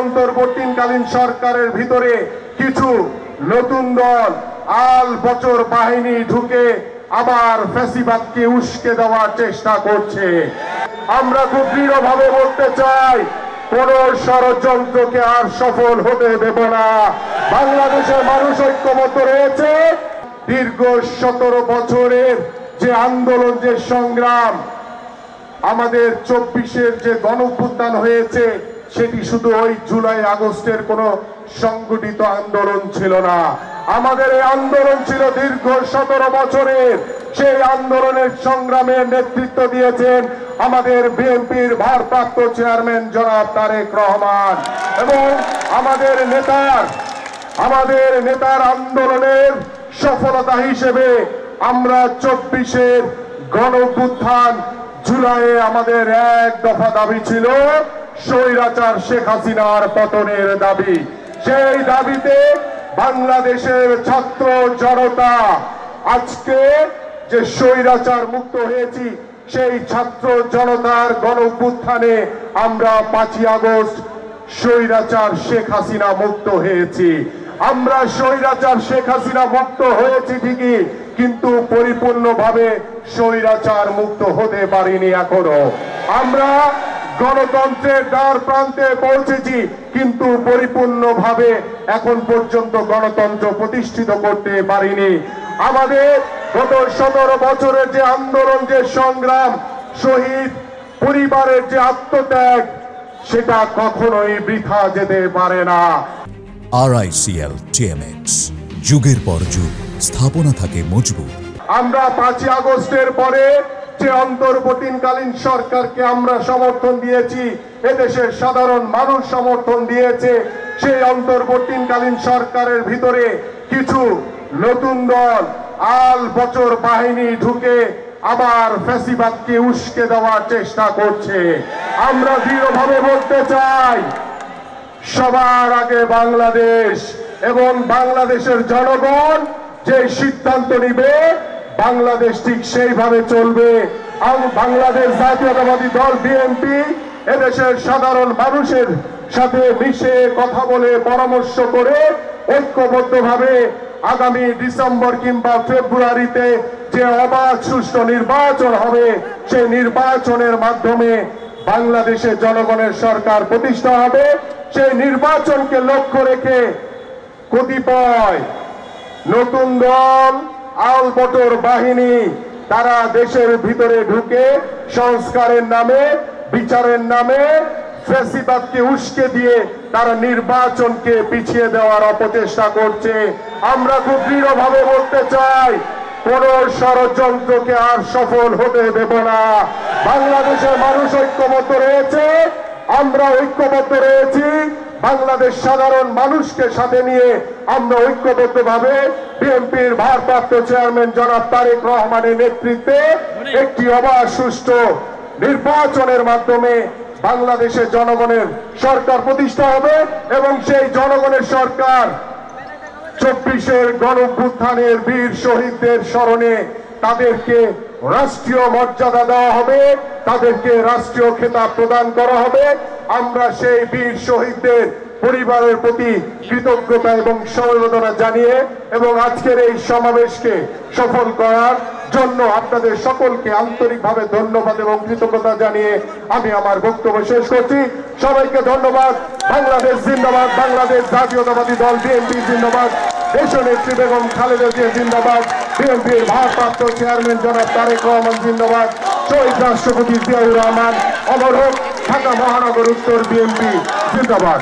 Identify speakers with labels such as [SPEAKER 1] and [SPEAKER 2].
[SPEAKER 1] অন্তর্বর্তীকালীন সরকারের ভিতরে কিছু নতুন দল আল বচর বাহিনী ঢুকে আবার ফ্যাসিবাদকে উস্কে দেওয়ার চেষ্টা করছে। আমরা খুব দৃঢ়ভাবে বলতে চাই, কোন ষড়যন্ত্রকে আর সফল হতে দেব না। বাংলাদেশের মানুষ ঐক্যবদ্ধ রয়েছে। দীর্ঘ 17 বছরের যে আন্দোলন, যে সংগ্রাম, আমাদের 24-এর যে গণঅভ্যুত্থান হয়েছে, সেটি শুধু ওই জুলাই আগস্টের কোন সংগঠিত আন্দোলন ছিল না। আমাদের এই আন্দোলন ছিল দীর্ঘ 17 বছরের। সেই আন্দোলনের সংগ্রামের নেতৃত্ব দিয়েছেন আমাদের বিএনপির ভারপ্রাপ্ত চেয়ারম্যান জনাব তারেক রহমান এবং আমাদের নেতার আন্দোলনের সফলতা হিসেবে আমরা 24-এর গণঅভ্যুত্থান, জুলাইয়ে আমাদের এক দফা দাবি ছিল স্বৈরাচার শেখ হাসিনার পতনের দাবি। সেই দাবিতে বাংলাদেশের ছাত্র জনতা আজকে যে স্বৈরাচার মুক্ত হয়েছি, সেই ছাত্র জনতার গণঅভ্যুত্থানে আমরা 5ই আগস্ট স্বৈরাচার শেখ হাসিনা মুক্ত হয়েছি। আমরা স্বৈরাচার শেখ হাসিনা মুক্ত হয়েছি ঠিকই, কিন্তু পরিপূর্ণভাবে স্বৈরাচার মুক্ত হতে পারিনি এখনো। আমরা গণতন্ত্রের দ্বার প্রান্তে পৌঁছেছি, কিন্তু পরিপূর্ণভাবে এখন পর্যন্ত গণতন্ত্র প্রতিষ্ঠিত করতে পারিনি। আমাদের গত 17 বছরের যে আন্দোলন, যে সংগ্রাম, শহীদ পরিবারের যে আত্মত্যাগ, সেটা কখনোই বৃথা যেতে পারে না।
[SPEAKER 2] RICL TMX, যুগের পর যুগ স্থাপনা থাকে মজবুত।
[SPEAKER 1] আমরা 5ই আগস্টের পরে যে অন্তর্বর্তীকালীন সরকারকে আমরা সমর্থন দিয়েছি, এদেশের সাধারণ মানুষ সমর্থন দিয়েছে। সেই অন্তর্বর্তীকালীন সরকারের ভিতরে কিছু নতুন দল আল বচর বাহিনী ঢুকে আবার ফ্যাসিবাদকে উস্কে দেওয়ার চেষ্টা করছে। আমরা দৃঢ়ভাবে বলতে চাই, সবার আগে বাংলাদেশ এবং বাংলাদেশের জনগণ যে সিদ্ধান্ত নিবে, বাংলাদেশ ঠিক সেইভাবে চলবে। বাংলাদেশ জাতীয়তাবাদী দল বিএনপি এদেশের সাধারণ মানুষের সাথে মিশে কথা বলে পরামর্শ করে ঐক্যবদ্ধভাবে আগামী ডিসেম্বর কিংবা ফেব্রুয়ারিতে যে অবাধ সুষ্ঠু নির্বাচন হবে, সেই নির্বাচনের মাধ্যমে বাংলাদেশের জনগণের সরকার প্রতিষ্ঠা হবে। সেই নির্বাচনকে লক্ষ্য রেখে কতিপয় নতুন দল আল বচর বাহিনী, তারা দেশের ভিতরে ঢুকে সংস্কারের নামে, বিচারের নামে ফ্যাসিবাদকে উস্কে দিয়ে তারা নির্বাচনকে পিছিয়ে দেওয়ার অপচেষ্টা করছে। আমরা খুব দৃঢ়ভাবে বলতে চাই, কোন ষড়যন্ত্রকে আর সফল হতে দেব না। বাংলাদেশের মানুষ ঐক্যবদ্ধ রয়েছে। আমরা ঐক্যবদ্ধ রয়েছি। বাংলাদেশ সাধারণ মানুষকে সাথে নিয়ে আমরা ঐক্যবদ্ধভাবে বিএনপির ভারপ্রাপ্ত চেয়ারম্যান জনাব তারেক রহমানের নেতৃত্বে একটি অবাধ সুষ্ঠু নির্বাচনের মাধ্যমে বাংলাদেশের জনগণের সরকার প্রতিষ্ঠা হবে এবং সেই জনগণের সরকার 24-এর গণঅভ্যুত্থানের বীর শহীদদের স্মরণে তাদেরকে রাষ্ট্রীয় মর্যাদা দেওয়া হবে, তাদেরকে রাষ্ট্রীয় খেতাব প্রদান করা হবে। আমরা সেই বীর শহীদদের পরিবারের প্রতি কৃতজ্ঞতা এবং সমবেদনা জানিয়ে এবং আজকের এই সমাবেশকে সফল করার জন্য আপনাদের সকলকে আন্তরিকভাবে ধন্যবাদ এবং কৃতজ্ঞতা জানিয়ে আমি আমার বক্তব্য শেষ করছি। সবাইকে ধন্যবাদ। বাংলাদেশ জিন্দাবাদ। বাংলাদেশ জাতীয়তাবাদী দল বিএনপি জিন্দাবাদ। দেশনেত্রী বেগম খালেদা জিয়া জিন্দাবাদ। বিএনপির ভারপ্রাপ্ত চেয়ারম্যান জনাব তারেক রহমান জিন্দাবাদ। শহীদ রাষ্ট্রপতি জিয়াউর রহমান অমর হোক। ঢাকা মহানগর উত্তর বিএনপি জিন্দাবাদ।